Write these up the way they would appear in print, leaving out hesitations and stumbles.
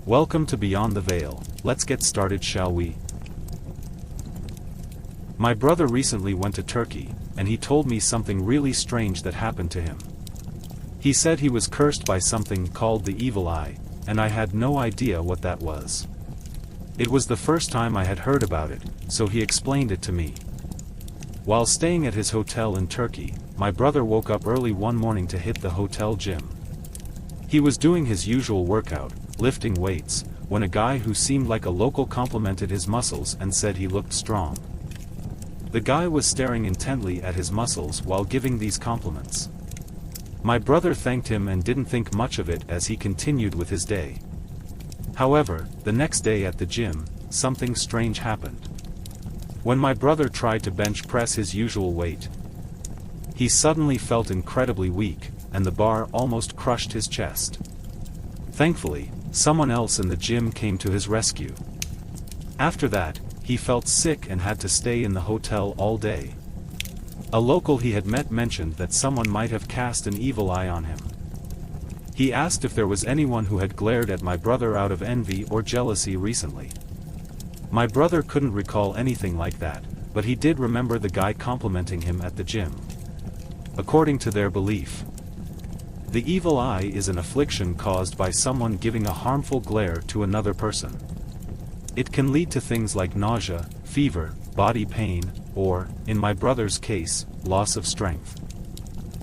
Welcome to Beyond the Veil. Let's get started, shall we? My brother recently went to Turkey, and he told me something really strange that happened to him. He said he was cursed by something called the evil eye, and I had no idea what that was. It was the first time I had heard about it, so he explained it to me. While staying at his hotel in Turkey, my brother woke up early one morning to hit the hotel gym. He was doing his usual workout, lifting weights, when a guy who seemed like a local complimented his muscles and said he looked strong. The guy was staring intently at his muscles while giving these compliments. My brother thanked him and didn't think much of it as he continued with his day. However, the next day at the gym, something strange happened. When my brother tried to bench press his usual weight, he suddenly felt incredibly weak, and the bar almost crushed his chest. Thankfully, someone else in the gym came to his rescue. After that, he felt sick and had to stay in the hotel all day. A local he had met mentioned that someone might have cast an evil eye on him. He asked if there was anyone who had glared at my brother out of envy or jealousy recently. My brother couldn't recall anything like that, but he did remember the guy complimenting him at the gym. According to their belief, the evil eye is an affliction caused by someone giving a harmful glare to another person. It can lead to things like nausea, fever, body pain, or, in my brother's case, loss of strength.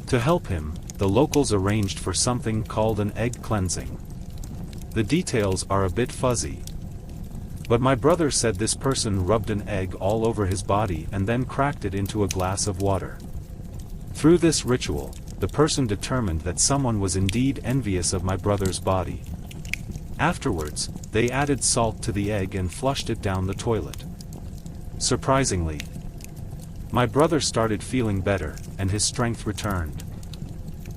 To help him, the locals arranged for something called an egg cleansing. The details are a bit fuzzy, but my brother said this person rubbed an egg all over his body and then cracked it into a glass of water. Through this ritual, the person determined that someone was indeed envious of my brother's body. Afterwards, they added salt to the egg and flushed it down the toilet. Surprisingly, my brother started feeling better, and his strength returned.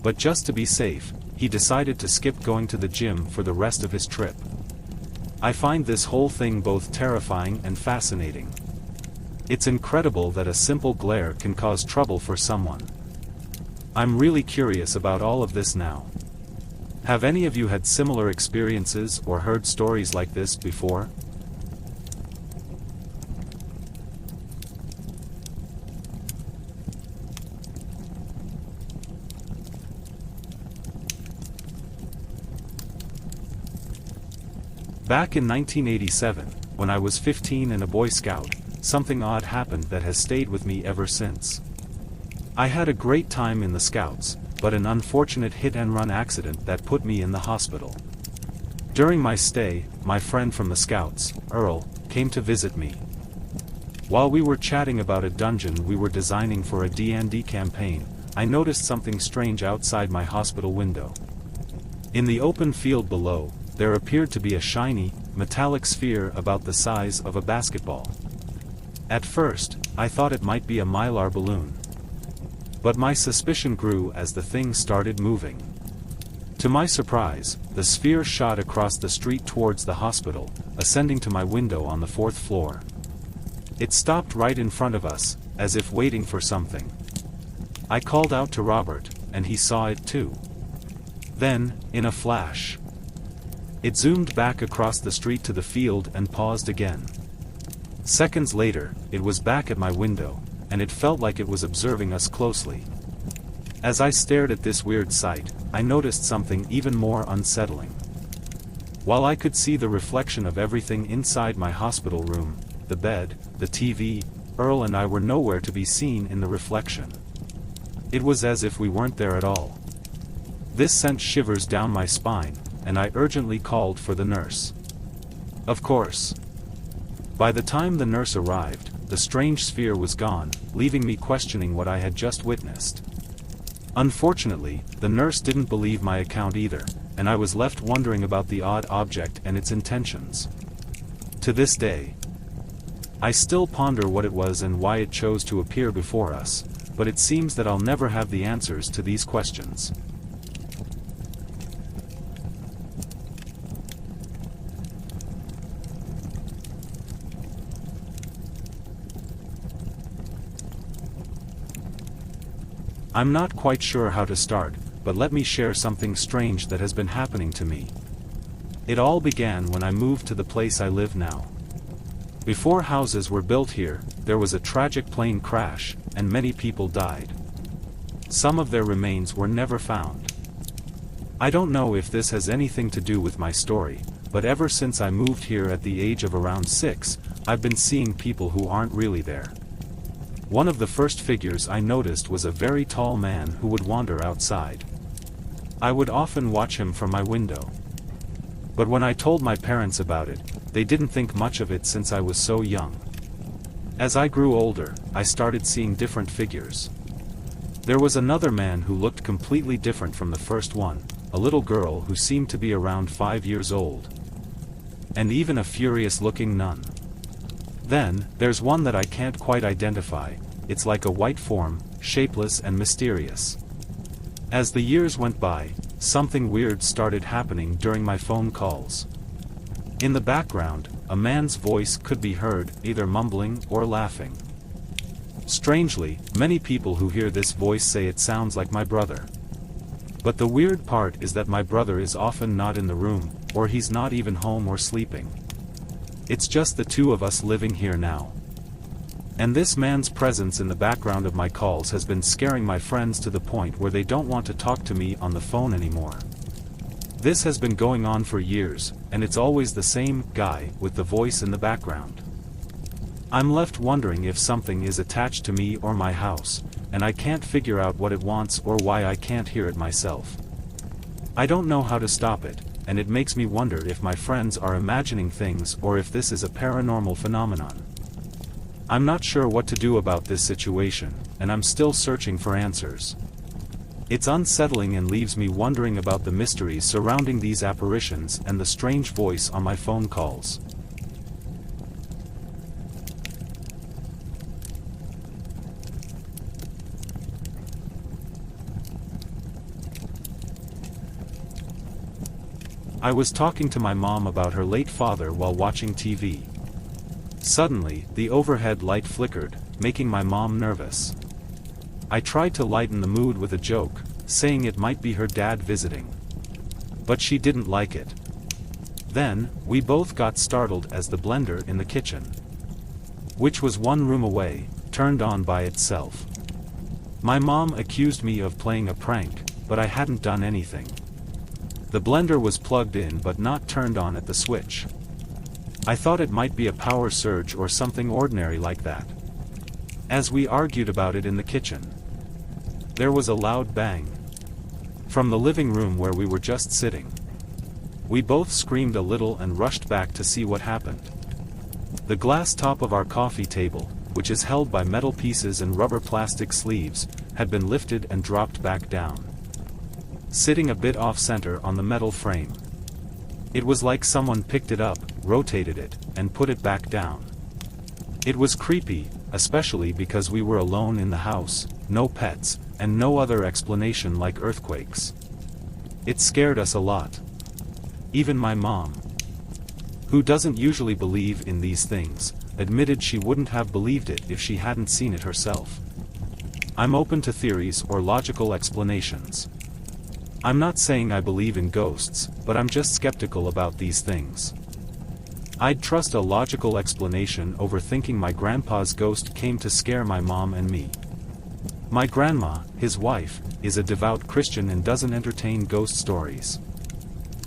But just to be safe, he decided to skip going to the gym for the rest of his trip. I find this whole thing both terrifying and fascinating. It's incredible that a simple glare can cause trouble for someone. I'm really curious about all of this now. Have any of you had similar experiences or heard stories like this before? Back in 1987, when I was 15 and a Boy Scout, something odd happened that has stayed with me ever since. I had a great time in the Scouts, but an unfortunate hit-and-run accident that put me in the hospital. During my stay, my friend from the Scouts, Earl, came to visit me. While we were chatting about a dungeon we were designing for a D&D campaign, I noticed something strange outside my hospital window. In the open field below, there appeared to be a shiny, metallic sphere about the size of a basketball. At first, I thought it might be a mylar balloon. But my suspicion grew as the thing started moving. To my surprise, the sphere shot across the street towards the hospital, ascending to my window on the 4th floor. It stopped right in front of us, as if waiting for something. I called out to Robert, and he saw it too. Then, in a flash, it zoomed back across the street to the field and paused again. Seconds later, it was back at my window, and it felt like it was observing us closely. As I stared at this weird sight, I noticed something even more unsettling. While I could see the reflection of everything inside my hospital room, the bed, the TV, Earl and I were nowhere to be seen in the reflection. It was as if we weren't there at all. This sent shivers down my spine, and I urgently called for the nurse. Of course. By the time the nurse arrived, the strange sphere was gone, leaving me questioning what I had just witnessed. Unfortunately, the nurse didn't believe my account either, and I was left wondering about the odd object and its intentions. To this day, I still ponder what it was and why it chose to appear before us, but it seems that I'll never have the answers to these questions. I'm not quite sure how to start, but let me share something strange that has been happening to me. It all began when I moved to the place I live now. Before houses were built here, there was a tragic plane crash, and many people died. Some of their remains were never found. I don't know if this has anything to do with my story, but ever since I moved here at the age of around 6, I've been seeing people who aren't really there. One of the first figures I noticed was a very tall man who would wander outside. I would often watch him from my window. But when I told my parents about it, they didn't think much of it since I was so young. As I grew older, I started seeing different figures. There was another man who looked completely different from the first one, a little girl who seemed to be around 5 years old. And even a furious-looking nun. Then, there's one that I can't quite identify. It's like a white form, shapeless and mysterious. As the years went by, something weird started happening during my phone calls. In the background, a man's voice could be heard, either mumbling or laughing. Strangely, many people who hear this voice say it sounds like my brother. But the weird part is that my brother is often not in the room, or he's not even home or sleeping. It's just the two of us living here now. And this man's presence in the background of my calls has been scaring my friends to the point where they don't want to talk to me on the phone anymore. This has been going on for years, and it's always the same guy with the voice in the background. I'm left wondering if something is attached to me or my house, and I can't figure out what it wants or why I can't hear it myself. I don't know how to stop it, and it makes me wonder if my friends are imagining things or if this is a paranormal phenomenon. I'm not sure what to do about this situation, and I'm still searching for answers. It's unsettling and leaves me wondering about the mysteries surrounding these apparitions and the strange voice on my phone calls. I was talking to my mom about her late father while watching TV. Suddenly, the overhead light flickered, making my mom nervous. I tried to lighten the mood with a joke, saying it might be her dad visiting. But she didn't like it. Then, we both got startled as the blender in the kitchen, which was one room away, turned on by itself. My mom accused me of playing a prank, but I hadn't done anything. The blender was plugged in but not turned on at the switch. I thought it might be a power surge or something ordinary like that. As we argued about it in the kitchen, there was a loud bang from the living room where we were just sitting. We both screamed a little and rushed back to see what happened. The glass top of our coffee table, which is held by metal pieces and rubber plastic sleeves, had been lifted and dropped back down, sitting a bit off-center on the metal frame. It was like someone picked it up, rotated it, and put it back down. It was creepy, especially because we were alone in the house, no pets, and no other explanation like earthquakes. It scared us a lot. Even my mom, who doesn't usually believe in these things, admitted she wouldn't have believed it if she hadn't seen it herself. I'm open to theories or logical explanations. I'm not saying I believe in ghosts, but I'm just skeptical about these things. I'd trust a logical explanation over thinking my grandpa's ghost came to scare my mom and me. My grandma, his wife, is a devout Christian and doesn't entertain ghost stories.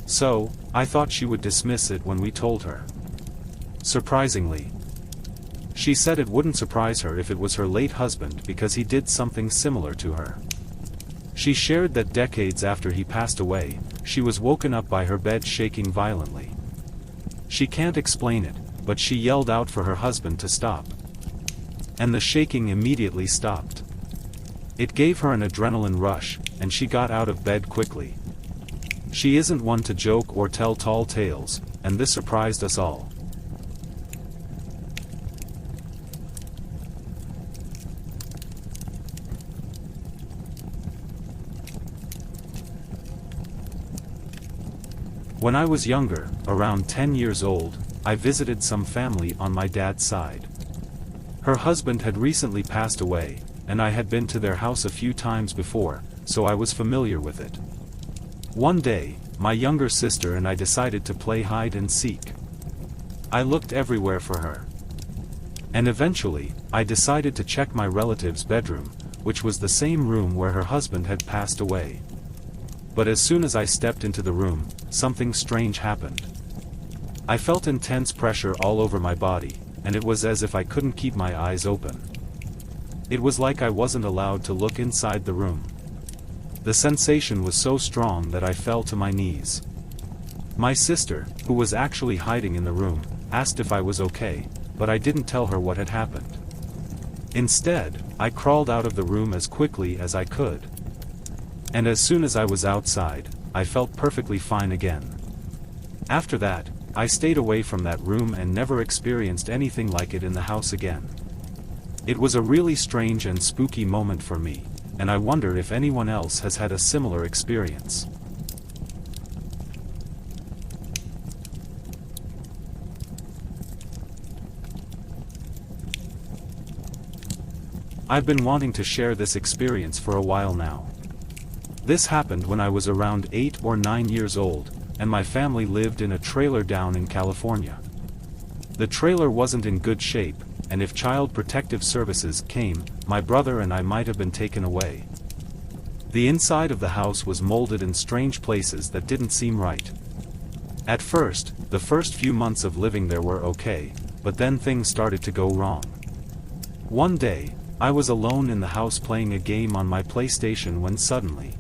So, I thought she would dismiss it when we told her. Surprisingly, she said it wouldn't surprise her if it was her late husband because he did something similar to her. She shared that decades after he passed away, she was woken up by her bed shaking violently. She can't explain it, but she yelled out for her husband to stop. And the shaking immediately stopped. It gave her an adrenaline rush, and she got out of bed quickly. She isn't one to joke or tell tall tales, and this surprised us all. When I was younger, around 10 years old, I visited some family on my dad's side. Her husband had recently passed away, and I had been to their house a few times before, so I was familiar with it. One day, my younger sister and I decided to play hide and seek. I looked everywhere for her. And eventually, I decided to check my relative's bedroom, which was the same room where her husband had passed away. But as soon as I stepped into the room, something strange happened. I felt intense pressure all over my body, and it was as if I couldn't keep my eyes open. It was like I wasn't allowed to look inside the room. The sensation was so strong that I fell to my knees. My sister, who was actually hiding in the room, asked if I was okay, but I didn't tell her what had happened. Instead, I crawled out of the room as quickly as I could. And as soon as I was outside, I felt perfectly fine again. After that, I stayed away from that room and never experienced anything like it in the house again. It was a really strange and spooky moment for me, and I wonder if anyone else has had a similar experience. I've been wanting to share this experience for a while now. This happened when I was around 8 or 9 years old, and my family lived in a trailer down in California. The trailer wasn't in good shape, and if Child Protective Services came, my brother and I might have been taken away. The inside of the house was molded in strange places that didn't seem right. At first, the first few months of living there were okay, but then things started to go wrong. One day, I was alone in the house playing a game on my PlayStation when suddenly,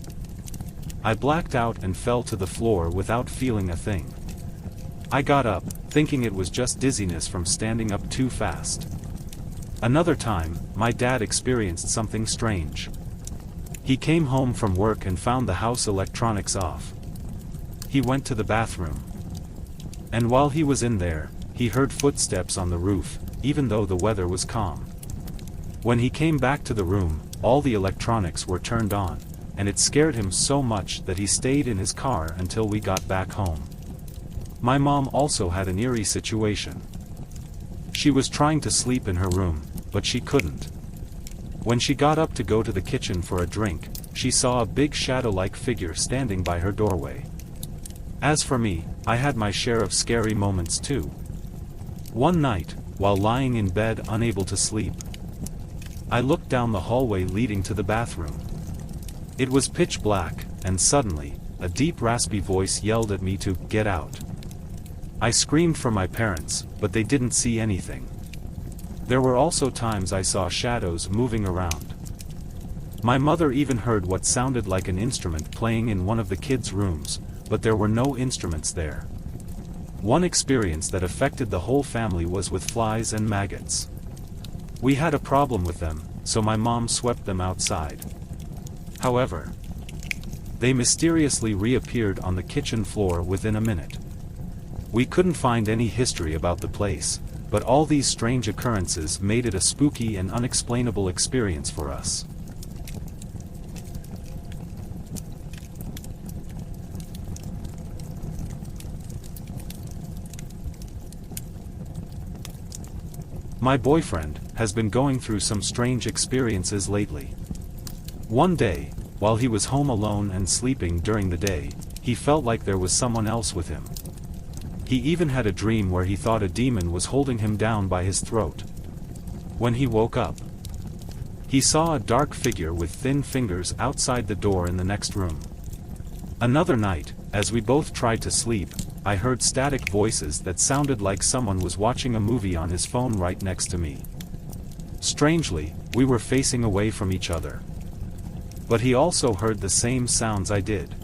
I blacked out and fell to the floor without feeling a thing. I got up, thinking it was just dizziness from standing up too fast. Another time, my dad experienced something strange. He came home from work and found the house electronics off. He went to the bathroom. And while he was in there, he heard footsteps on the roof, even though the weather was calm. When he came back to the room, all the electronics were turned on, and it scared him so much that he stayed in his car until we got back home. My mom also had an eerie situation. She was trying to sleep in her room, but she couldn't. When she got up to go to the kitchen for a drink, she saw a big shadow-like figure standing by her doorway. As for me, I had my share of scary moments too. One night, while lying in bed unable to sleep, I looked down the hallway leading to the bathroom. It was pitch black, and suddenly, a deep raspy voice yelled at me to get out. I screamed for my parents, but they didn't see anything. There were also times I saw shadows moving around. My mother even heard what sounded like an instrument playing in one of the kids' rooms, but there were no instruments there. One experience that affected the whole family was with flies and maggots. We had a problem with them, so my mom swept them outside. However, they mysteriously reappeared on the kitchen floor within a minute. We couldn't find any history about the place, but all these strange occurrences made it a spooky and unexplainable experience for us. My boyfriend has been going through some strange experiences lately. One day, while he was home alone and sleeping during the day, he felt like there was someone else with him. He even had a dream where he thought a demon was holding him down by his throat. When he woke up, he saw a dark figure with thin fingers outside the door in the next room. Another night, as we both tried to sleep, I heard static voices that sounded like someone was watching a movie on his phone right next to me. Strangely, we were facing away from each other. But he also heard the same sounds I did.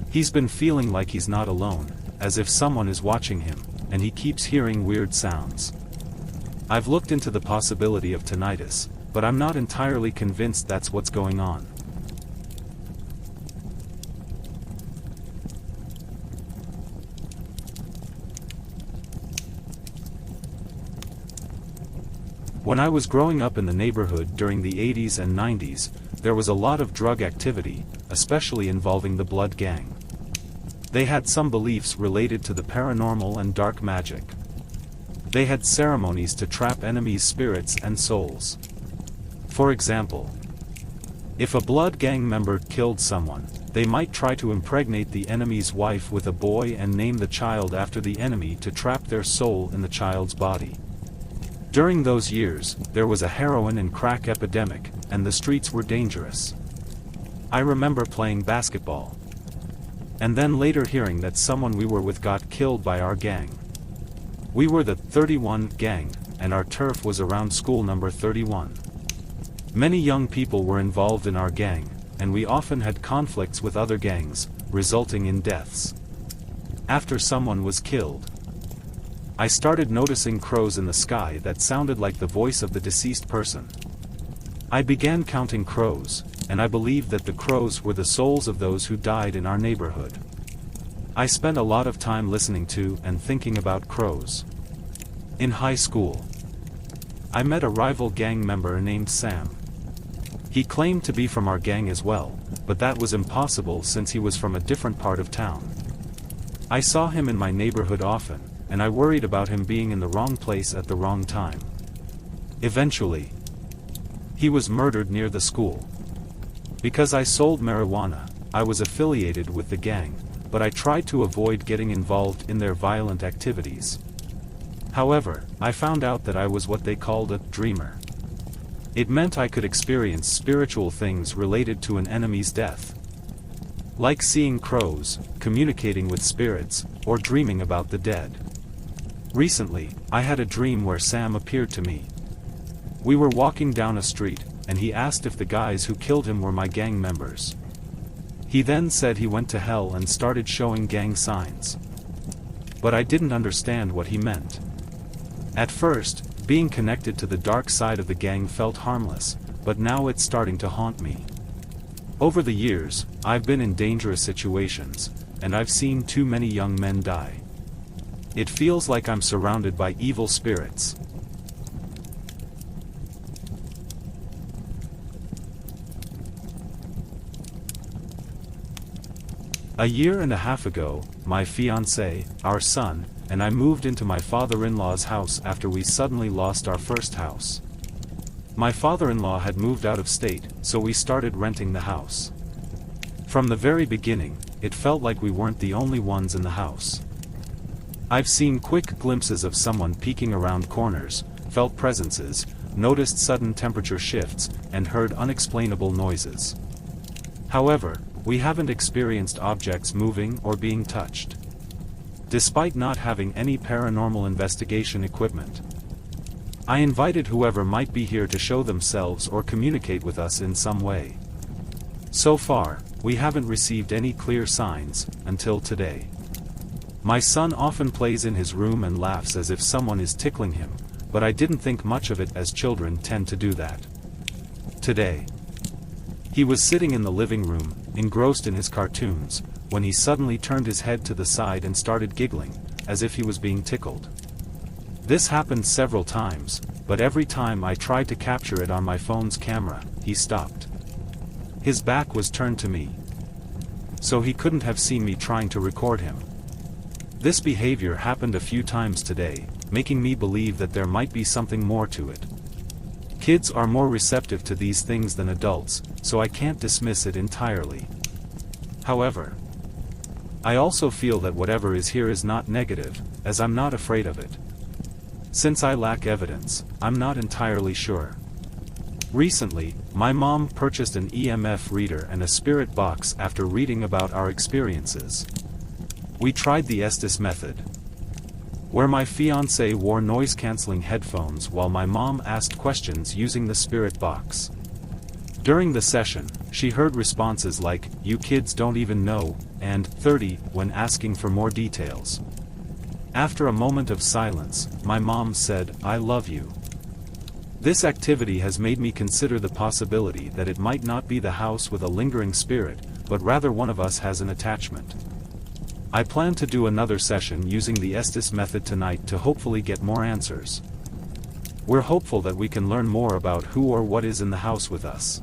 He's been feeling like he's not alone, as if someone is watching him, and he keeps hearing weird sounds. I've looked into the possibility of tinnitus, but I'm not entirely convinced that's what's going on. When I was growing up in the neighborhood during the 80s and 90s, there was a lot of drug activity, especially involving the Blood Gang. They had some beliefs related to the paranormal and dark magic. They had ceremonies to trap enemies' spirits and souls. For example, if a Blood Gang member killed someone, They might try to impregnate the enemy's wife with a boy and name the child after the enemy to trap their soul in the child's body. During those years, there was a heroin and crack epidemic, and the streets were dangerous. I remember playing basketball. And then later hearing that someone we were with got killed by our gang. We were the 31 gang, and our turf was around school number 31. Many young people were involved in our gang, and we often had conflicts with other gangs, resulting in deaths. After someone was killed, I started noticing crows in the sky that sounded like the voice of the deceased person. I began counting crows, and I believed that the crows were the souls of those who died in our neighborhood. I spent a lot of time listening to and thinking about crows. In high school, I met a rival gang member named Sam. He claimed to be from our gang as well, but that was impossible since he was from a different part of town. I saw him in my neighborhood often, and I worried about him being in the wrong place at the wrong time. Eventually, he was murdered near the school. Because I sold marijuana, I was affiliated with the gang, but I tried to avoid getting involved in their violent activities. However, I found out that I was what they called a dreamer. It meant I could experience spiritual things related to an enemy's death. Like seeing crows, communicating with spirits, or dreaming about the dead. Recently, I had a dream where Sam appeared to me. We were walking down a street, and he asked if the guys who killed him were my gang members. He then said he went to hell and started showing gang signs. But I didn't understand what he meant. At first, being connected to the dark side of the gang felt harmless, but now it's starting to haunt me. Over the years, I've been in dangerous situations, and I've seen too many young men die. It feels like I'm surrounded by evil spirits. A year and a half ago, my fiancé, our son, and I moved into my father-in-law's house after we suddenly lost our first house. My father-in-law had moved out of state, so we started renting the house. From the very beginning, it felt like we weren't the only ones in the house. I've seen quick glimpses of someone peeking around corners, felt presences, noticed sudden temperature shifts, and heard unexplainable noises. However, we haven't experienced objects moving or being touched. Despite not having any paranormal investigation equipment. I invited whoever might be here to show themselves or communicate with us in some way. So far, we haven't received any clear signs, until today. My son often plays in his room and laughs as if someone is tickling him, but I didn't think much of it as children tend to do that. Today, he was sitting in the living room, engrossed in his cartoons, when he suddenly turned his head to the side and started giggling, as if he was being tickled. This happened several times, but every time I tried to capture it on my phone's camera, he stopped. His back was turned to me, so he couldn't have seen me trying to record him. This behavior happened a few times today, making me believe that there might be something more to it. Kids are more receptive to these things than adults, so I can't dismiss it entirely. However, I also feel that whatever is here is not negative, as I'm not afraid of it. Since I lack evidence, I'm not entirely sure. Recently, my mom purchased an EMF reader and a spirit box after reading about our experiences. We tried the Estes method, where my fiancé wore noise-canceling headphones while my mom asked questions using the spirit box. During the session, she heard responses like, "You kids don't even know," and 30 when asking for more details. After a moment of silence, my mom said, "I love you." This activity has made me consider the possibility that it might not be the house with a lingering spirit, but rather one of us has an attachment. I plan to do another session using the Estes method tonight to hopefully get more answers. We're hopeful that we can learn more about who or what is in the house with us.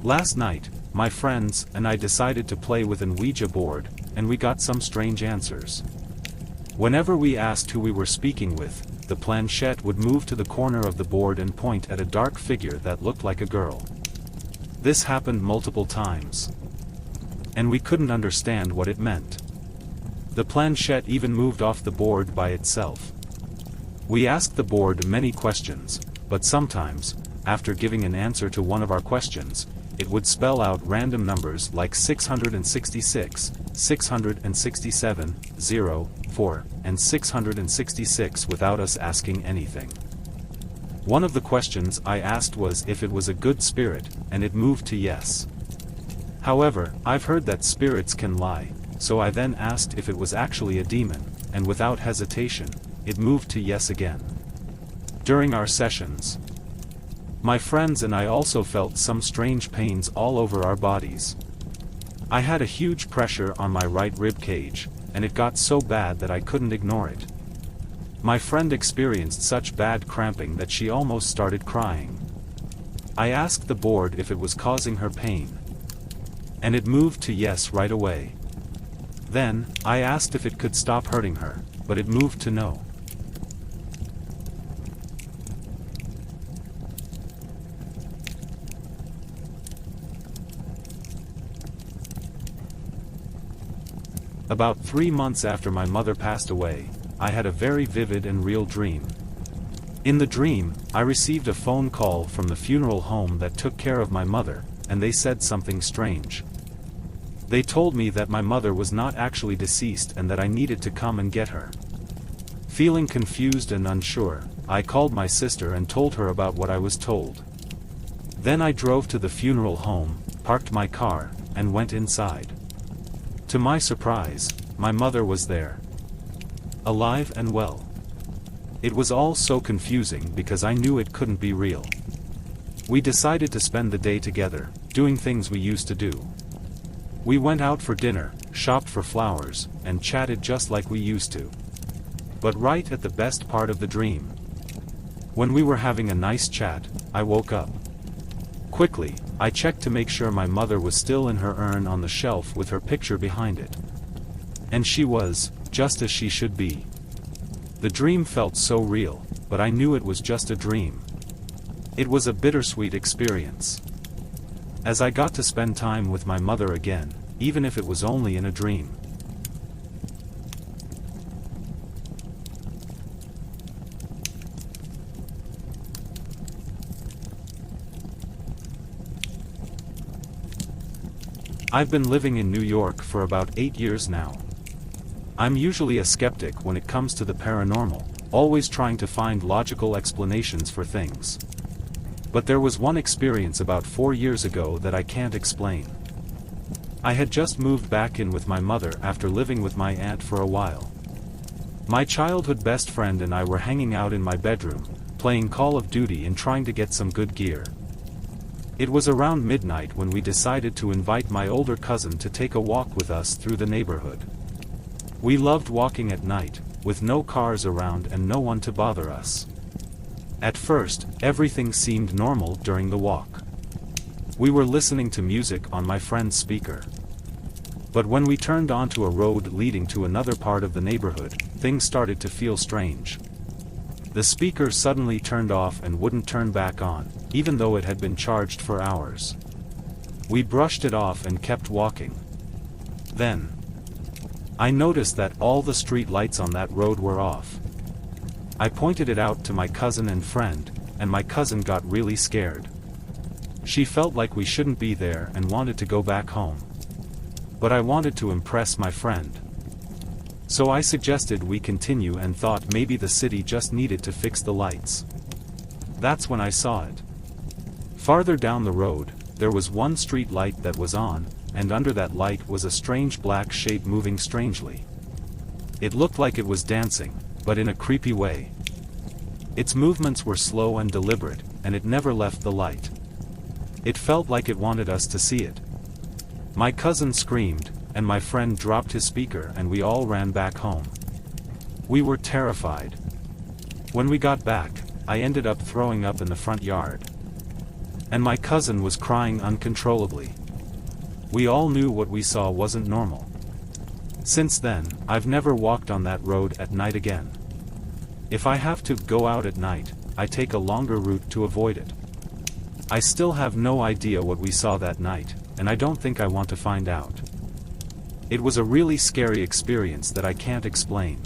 Last night, my friends and I decided to play with an Ouija board, and we got some strange answers. Whenever we asked who we were speaking with, the planchette would move to the corner of the board and point at a dark figure that looked like a girl. This happened multiple times, and we couldn't understand what it meant. The planchette even moved off the board by itself. We asked the board many questions, but sometimes, after giving an answer to one of our questions, it would spell out random numbers like 666, 667, 0, 4, and 666 without us asking anything. One of the questions I asked was if it was a good spirit, and it moved to yes. However, I've heard that spirits can lie, so I then asked if it was actually a demon, and without hesitation, it moved to yes again. During our sessions, my friends and I also felt some strange pains all over our bodies. I had a huge pressure on my right rib cage, and it got so bad that I couldn't ignore it. My friend experienced such bad cramping that she almost started crying. I asked the board if it was causing her pain, and it moved to yes right away. Then, I asked if it could stop hurting her, but it moved to no. About 3 months after my mother passed away, I had a very vivid and real dream. In the dream, I received a phone call from the funeral home that took care of my mother, and they said something strange. They told me that my mother was not actually deceased and that I needed to come and get her. Feeling confused and unsure, I called my sister and told her about what I was told. Then I drove to the funeral home, parked my car, and went inside. To my surprise, my mother was there, alive and well. It was all so confusing because I knew it couldn't be real. We decided to spend the day together, doing things we used to do. We went out for dinner, shopped for flowers, and chatted just like we used to. But right at the best part of the dream, when we were having a nice chat, I woke up. Quickly, I checked to make sure my mother was still in her urn on the shelf with her picture behind it. And she was, just as she should be. The dream felt so real, but I knew it was just a dream. It was a bittersweet experience, as I got to spend time with my mother again, even if it was only in a dream. I've been living in New York for about 8 years now. I'm usually a skeptic when it comes to the paranormal, always trying to find logical explanations for things. But there was one experience about 4 years ago that I can't explain. I had just moved back in with my mother after living with my aunt for a while. My childhood best friend and I were hanging out in my bedroom, playing Call of Duty and trying to get some good gear. It was around midnight when we decided to invite my older cousin to take a walk with us through the neighborhood. We loved walking at night, with no cars around and no one to bother us. At first, everything seemed normal during the walk. We were listening to music on my friend's speaker. But when we turned onto a road leading to another part of the neighborhood, things started to feel strange. The speaker suddenly turned off and wouldn't turn back on, even though it had been charged for hours. We brushed it off and kept walking. Then, I noticed that all the street lights on that road were off. I pointed it out to my cousin and friend, and my cousin got really scared. She felt like we shouldn't be there and wanted to go back home. But I wanted to impress my friend. So I suggested we continue and thought maybe the city just needed to fix the lights. That's when I saw it. Farther down the road, there was one street light that was on, and under that light was a strange black shape moving strangely. It looked like it was dancing, but in a creepy way. Its movements were slow and deliberate, and it never left the light. It felt like it wanted us to see it. My cousin screamed, and my friend dropped his speaker and we all ran back home. We were terrified. When we got back, I ended up throwing up in the front yard. And my cousin was crying uncontrollably. We all knew what we saw wasn't normal. Since then, I've never walked on that road at night again. If I have to go out at night, I take a longer route to avoid it. I still have no idea what we saw that night, and I don't think I want to find out. It was a really scary experience that I can't explain.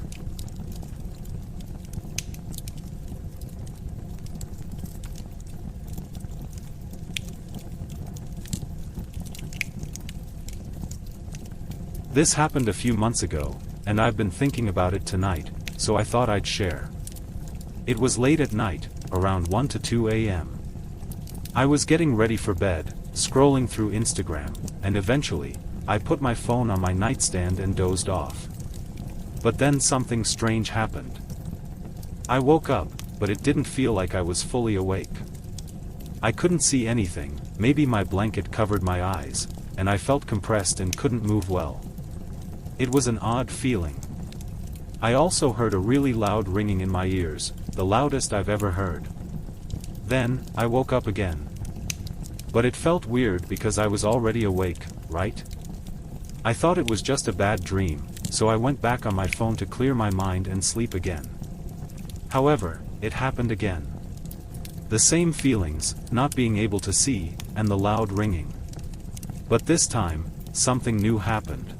This happened a few months ago, and I've been thinking about it tonight, so I thought I'd share. It was late at night, around 1 to 2 a.m. I was getting ready for bed, scrolling through Instagram, and eventually, I put my phone on my nightstand and dozed off. But then something strange happened. I woke up, but it didn't feel like I was fully awake. I couldn't see anything, maybe my blanket covered my eyes, and I felt compressed and couldn't move well. It was an odd feeling. I also heard a really loud ringing in my ears, the loudest I've ever heard. Then, I woke up again. But it felt weird because I was already awake, right? I thought it was just a bad dream, so I went back on my phone to clear my mind and sleep again. However, it happened again. The same feelings, not being able to see, and the loud ringing. But this time, something new happened.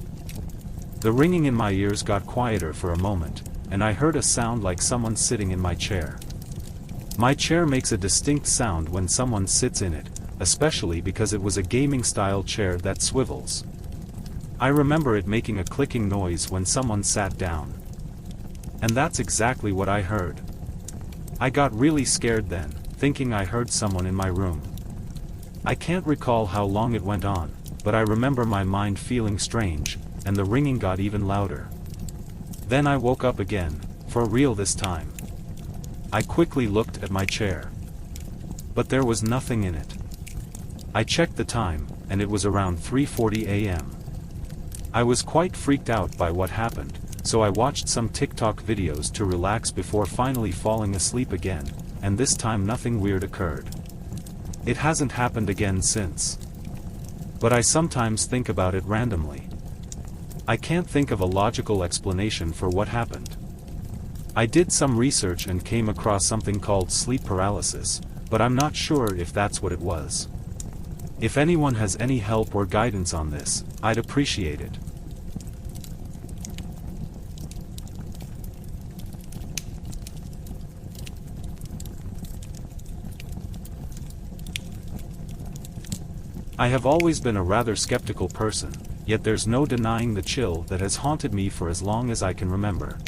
The ringing in my ears got quieter for a moment, and I heard a sound like someone sitting in my chair. My chair makes a distinct sound when someone sits in it, especially because it was a gaming-style chair that swivels. I remember it making a clicking noise when someone sat down. And that's exactly what I heard. I got really scared then, thinking I heard someone in my room. I can't recall how long it went on, but I remember my mind feeling strange, and the ringing got even louder. Then I woke up again, for real this time. I quickly looked at my chair. But there was nothing in it. I checked the time, and it was around 3:40 a.m. I was quite freaked out by what happened, so I watched some TikTok videos to relax before finally falling asleep again, and this time nothing weird occurred. It hasn't happened again since. But I sometimes think about it randomly. I can't think of a logical explanation for what happened. I did some research and came across something called sleep paralysis, but I'm not sure if that's what it was. If anyone has any help or guidance on this, I'd appreciate it. I have always been a rather skeptical person, yet there's no denying the chill that has haunted me for as long as I can remember.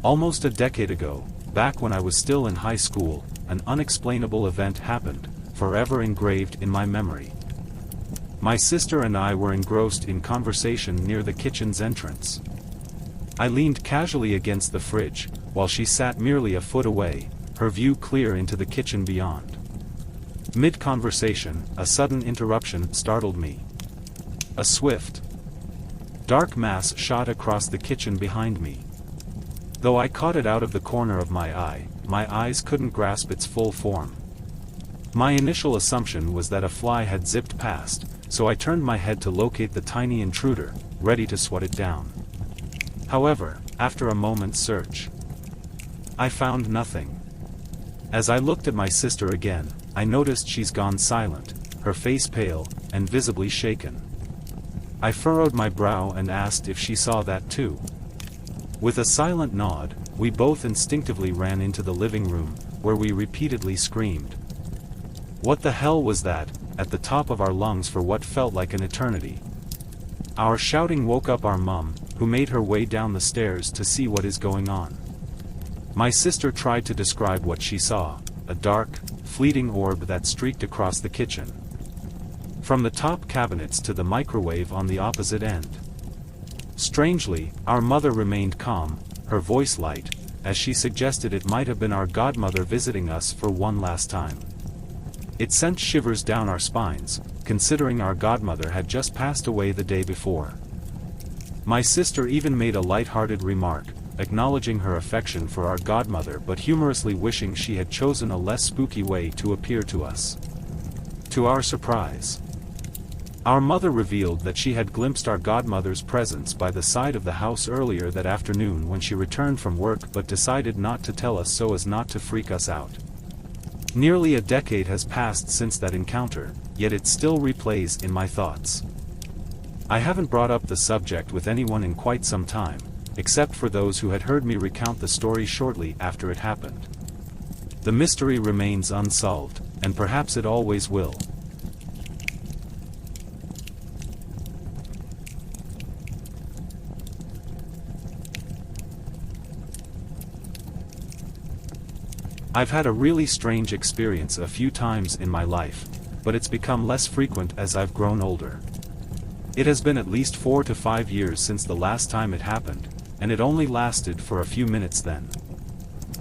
Almost a decade ago, back when I was still in high school, an unexplainable event happened, forever engraved in my memory. My sister and I were engrossed in conversation near the kitchen's entrance. I leaned casually against the fridge, while she sat merely a foot away, her view clear into the kitchen beyond. Mid-conversation, a sudden interruption startled me. A swift, dark mass shot across the kitchen behind me. Though I caught it out of the corner of my eye, my eyes couldn't grasp its full form. My initial assumption was that a fly had zipped past, so I turned my head to locate the tiny intruder, ready to swat it down. However, after a moment's search, I found nothing. As I looked at my sister again, I noticed she's gone silent, her face pale, and visibly shaken. I furrowed my brow and asked if she saw that too. With a silent nod, we both instinctively ran into the living room, where we repeatedly screamed. What the hell was that, at the top of our lungs for what felt like an eternity? Our shouting woke up our mum, who made her way down the stairs to see what is going on. My sister tried to describe what she saw, a dark, fleeting orb that streaked across the kitchen. From the top cabinets to the microwave on the opposite end. Strangely, our mother remained calm, her voice light, as she suggested it might have been our godmother visiting us for one last time. It sent shivers down our spines, considering our godmother had just passed away the day before. My sister even made a light-hearted remark, acknowledging her affection for our godmother but humorously wishing she had chosen a less spooky way to appear to us. To our surprise, Our mother revealed that she had glimpsed our godmother's presence by the side of the house earlier that afternoon when she returned from work but decided not to tell us so as not to freak us out. Nearly a decade has passed since that encounter, yet it still replays in my thoughts. I haven't brought up the subject with anyone in quite some time, except for those who had heard me recount the story shortly after it happened. The mystery remains unsolved, and perhaps it always will. I've had a really strange experience a few times in my life, but it's become less frequent as I've grown older. It has been at least 4 to 5 years since the last time it happened, and it only lasted for a few minutes then.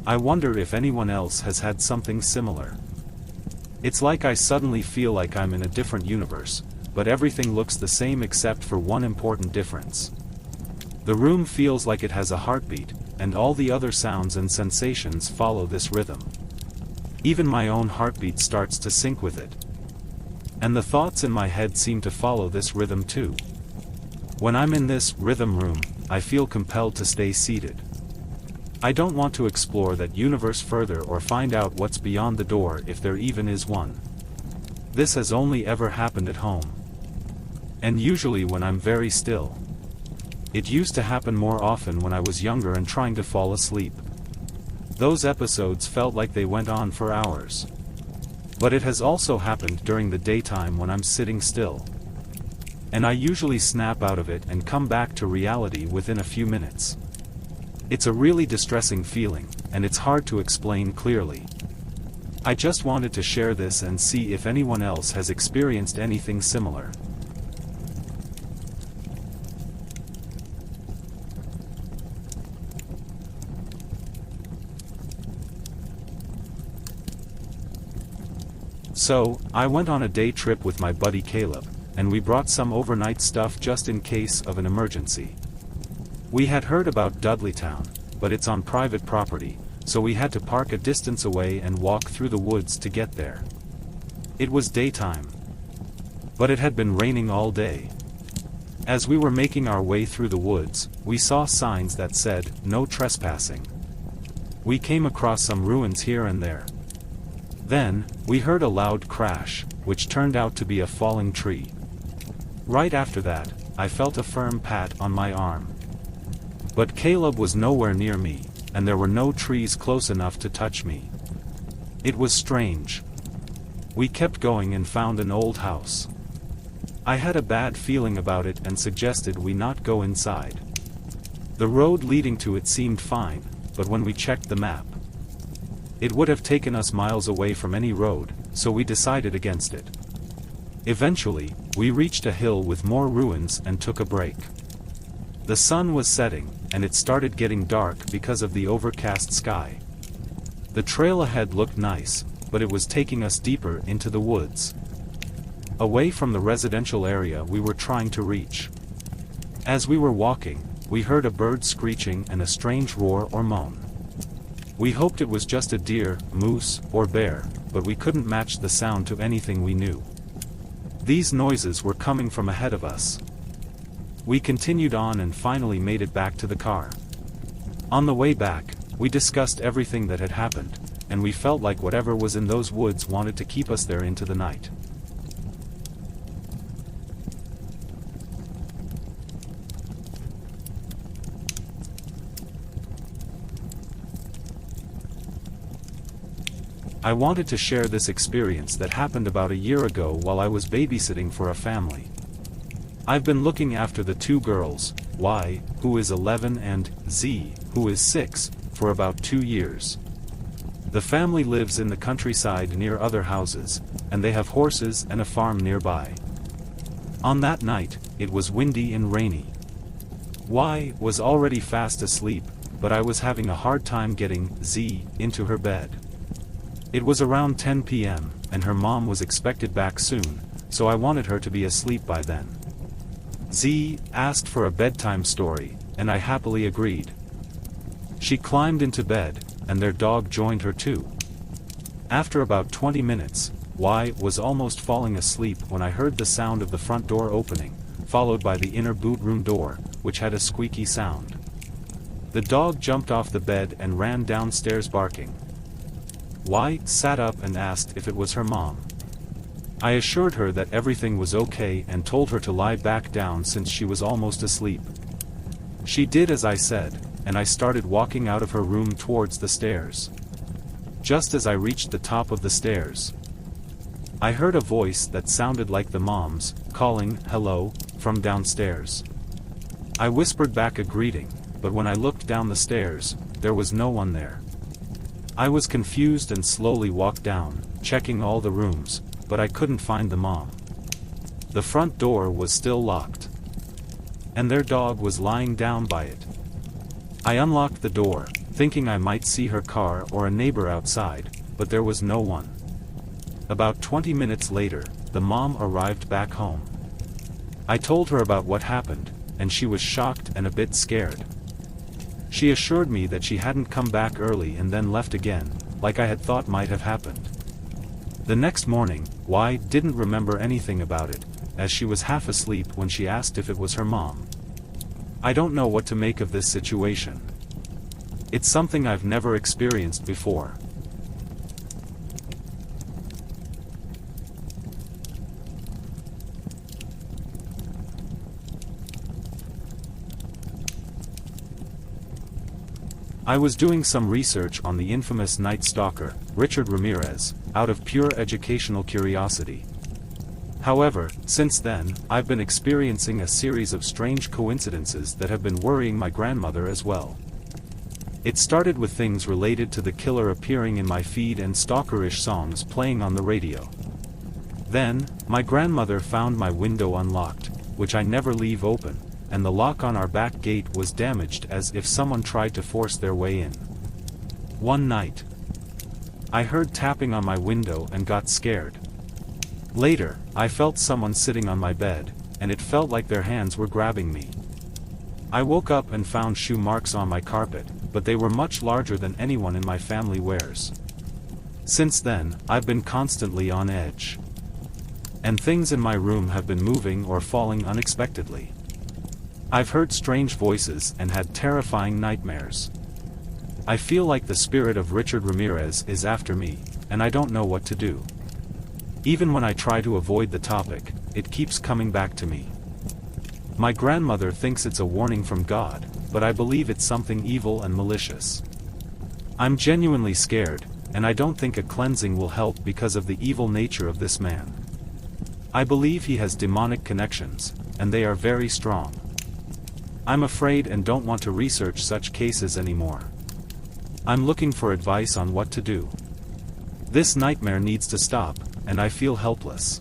I wonder if anyone else has had something similar. It's like I suddenly feel like I'm in a different universe, but everything looks the same except for one important difference. The room feels like it has a heartbeat, and all the other sounds and sensations follow this rhythm. Even my own heartbeat starts to sync with it. And the thoughts in my head seem to follow this rhythm too. When I'm in this rhythm room, I feel compelled to stay seated. I don't want to explore that universe further or find out what's beyond the door if there even is one. This has only ever happened at home. And usually when I'm very still. It used to happen more often when I was younger and trying to fall asleep. Those episodes felt like they went on for hours. But it has also happened during the daytime when I'm sitting still. And I usually snap out of it and come back to reality within a few minutes. It's a really distressing feeling, and it's hard to explain clearly. I just wanted to share this and see if anyone else has experienced anything similar. So, I went on a day trip with my buddy Caleb, and we brought some overnight stuff just in case of an emergency. We had heard about Dudleytown, but it's on private property, so we had to park a distance away and walk through the woods to get there. It was daytime. But it had been raining all day. As we were making our way through the woods, we saw signs that said, "No trespassing." We came across some ruins here and there. Then, we heard a loud crash, which turned out to be a falling tree. Right after that, I felt a firm pat on my arm. But Caleb was nowhere near me, and there were no trees close enough to touch me. It was strange. We kept going and found an old house. I had a bad feeling about it and suggested we not go inside. The road leading to it seemed fine, but when we checked the map, it would have taken us miles away from any road, so we decided against it. Eventually, we reached a hill with more ruins and took a break. The sun was setting, and it started getting dark because of the overcast sky. The trail ahead looked nice, but it was taking us deeper into the woods, away from the residential area we were trying to reach. As we were walking, we heard a bird screeching and a strange roar or moan. We hoped it was just a deer, moose, or bear, but we couldn't match the sound to anything we knew. These noises were coming from ahead of us. We continued on and finally made it back to the car. On the way back, we discussed everything that had happened, and we felt like whatever was in those woods wanted to keep us there into the night. I wanted to share this experience that happened about a year ago while I was babysitting for a family. I've been looking after the two girls, Y, who is 11, and Z, who is 6, for about 2 years. The family lives in the countryside near other houses, and they have horses and a farm nearby. On that night, it was windy and rainy. Y was already fast asleep, but I was having a hard time getting Z into her bed. It was around 10 p.m., and her mom was expected back soon, so I wanted her to be asleep by then. Z asked for a bedtime story, and I happily agreed. She climbed into bed, and their dog joined her too. After about 20 minutes, was almost falling asleep when I heard the sound of the front door opening, followed by the inner boot room door, which had a squeaky sound. The dog jumped off the bed and ran downstairs barking. Sat up and asked if it was her mom. I assured her that everything was okay and told her to lie back down since she was almost asleep. She did as I said, and I started walking out of her room towards the stairs. Just as I reached the top of the stairs, I heard a voice that sounded like the mom's, calling, "Hello," from downstairs. I whispered back a greeting, but when I looked down the stairs, there was no one there. I was confused and slowly walked down, checking all the rooms, but I couldn't find the mom. The front door was still locked, and their dog was lying down by it. I unlocked the door, thinking I might see her car or a neighbor outside, but there was no one. About 20 minutes later, the mom arrived back home. I told her about what happened, and she was shocked and a bit scared. She assured me that she hadn't come back early and then left again, like I had thought might have happened. The next morning, didn't remember anything about it, as she was half asleep when she asked if it was her mom. I don't know what to make of this situation. It's something I've never experienced before. I was doing some research on the infamous Night Stalker, Richard Ramirez, out of pure educational curiosity. However, since then, I've been experiencing a series of strange coincidences that have been worrying my grandmother as well. It started with things related to the killer appearing in my feed and stalkerish songs playing on the radio. Then, my grandmother found my window unlocked, which I never leave open, and the lock on our back gate was damaged as if someone tried to force their way in. One night, I heard tapping on my window and got scared. Later, I felt someone sitting on my bed, and it felt like their hands were grabbing me. I woke up and found shoe marks on my carpet, but they were much larger than anyone in my family wears. Since then, I've been constantly on edge. And things in my room have been moving or falling unexpectedly. I've heard strange voices and had terrifying nightmares. I feel like the spirit of Richard Ramirez is after me, and I don't know what to do. Even when I try to avoid the topic, it keeps coming back to me. My grandmother thinks it's a warning from God, but I believe it's something evil and malicious. I'm genuinely scared, and I don't think a cleansing will help because of the evil nature of this man. I believe he has demonic connections, and they are very strong. I'm afraid and don't want to research such cases anymore. I'm looking for advice on what to do. This nightmare needs to stop, and I feel helpless.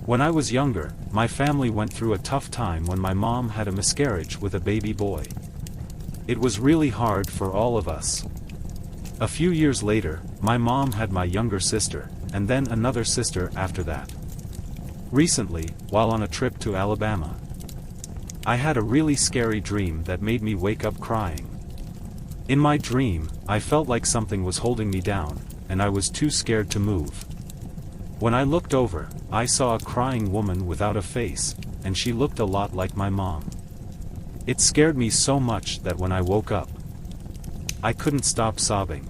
When I was younger, my family went through a tough time when my mom had a miscarriage with a baby boy. It was really hard for all of us. A few years later, my mom had my younger sister, and then another sister after that. Recently, while on a trip to Alabama, I had a really scary dream that made me wake up crying. In my dream, I felt like something was holding me down, and I was too scared to move. When I looked over, I saw a crying woman without a face, and she looked a lot like my mom. It scared me so much that when I woke up, I couldn't stop sobbing.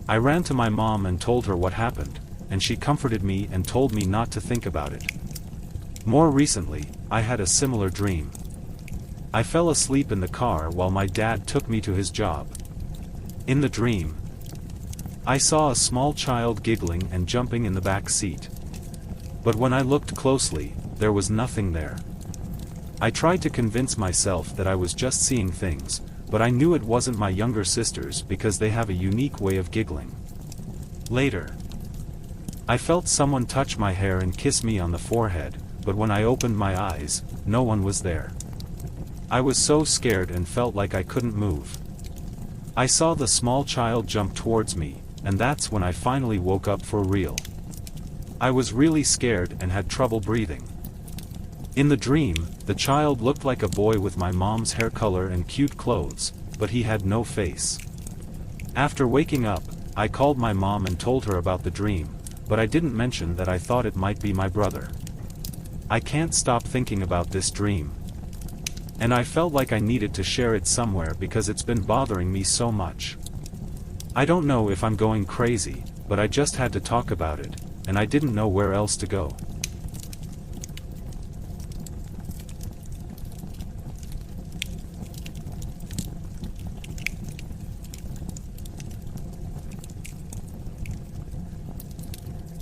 I ran to my mom and told her what happened, and she comforted me and told me not to think about it. More recently, I had a similar dream. I fell asleep in the car while my dad took me to his job. In the dream, I saw a small child giggling and jumping in the back seat. But when I looked closely, there was nothing there. I tried to convince myself that I was just seeing things, but I knew it wasn't my younger sisters because they have a unique way of giggling. Later, I felt someone touch my hair and kiss me on the forehead, but when I opened my eyes, no one was there. I was so scared and felt like I couldn't move. I saw the small child jump towards me, and that's when I finally woke up for real. I was really scared and had trouble breathing. In the dream, the child looked like a boy with my mom's hair color and cute clothes, but he had no face. After waking up, I called my mom and told her about the dream, but I didn't mention that I thought it might be my brother. I can't stop thinking about this dream. And I felt like I needed to share it somewhere because it's been bothering me so much. I don't know if I'm going crazy, but I just had to talk about it, and I didn't know where else to go.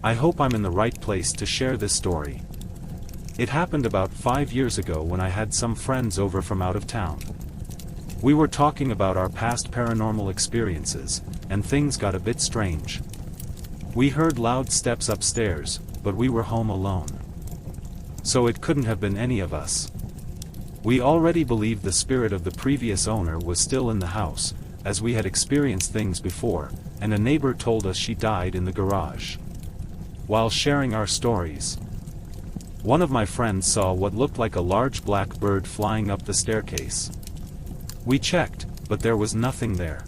I hope I'm in the right place to share this story. It happened about 5 years ago when I had some friends over from out of town. We were talking about our past paranormal experiences, and things got a bit strange. We heard loud steps upstairs, but we were home alone. So it couldn't have been any of us. We already believed the spirit of the previous owner was still in the house, as we had experienced things before, and a neighbor told us she died in the garage. While sharing our stories, one of my friends saw what looked like a large black bird flying up the staircase. We checked, but there was nothing there.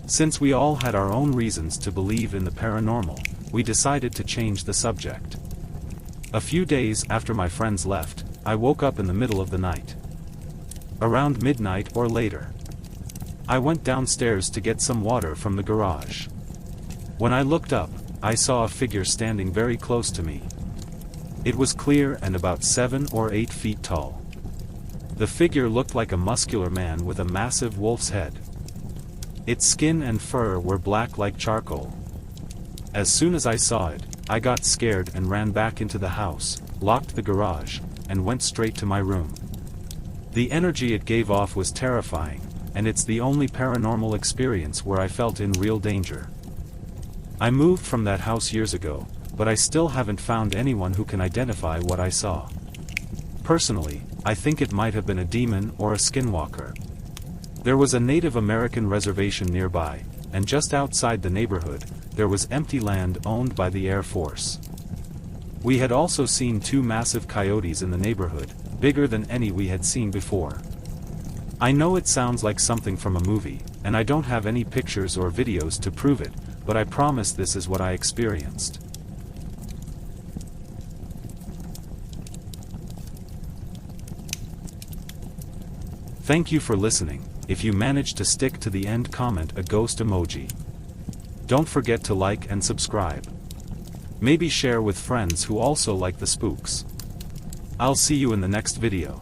Since we all had our own reasons to believe in the paranormal, we decided to change the subject. A few days after my friends left, I woke up in the middle of the night. Around midnight or later. I went downstairs to get some water from the garage. When I looked up, I saw a figure standing very close to me. It was clear and about 7 or 8 feet tall. The figure looked like a muscular man with a massive wolf's head. Its skin and fur were black like charcoal. As soon as I saw it, I got scared and ran back into the house, locked the garage, and went straight to my room. The energy it gave off was terrifying, and it's the only paranormal experience where I felt in real danger. I moved from that house years ago, but I still haven't found anyone who can identify what I saw. Personally, I think it might have been a demon or a skinwalker. There was a Native American reservation nearby, and just outside the neighborhood, there was empty land owned by the Air Force. We had also seen 2 massive coyotes in the neighborhood, bigger than any we had seen before. I know it sounds like something from a movie, and I don't have any pictures or videos to prove it, but I promise this is what I experienced. Thank you for listening. If you managed to stick to the end, comment a ghost emoji. Don't forget to like and subscribe. Maybe share with friends who also like the spooks. I'll see you in the next video.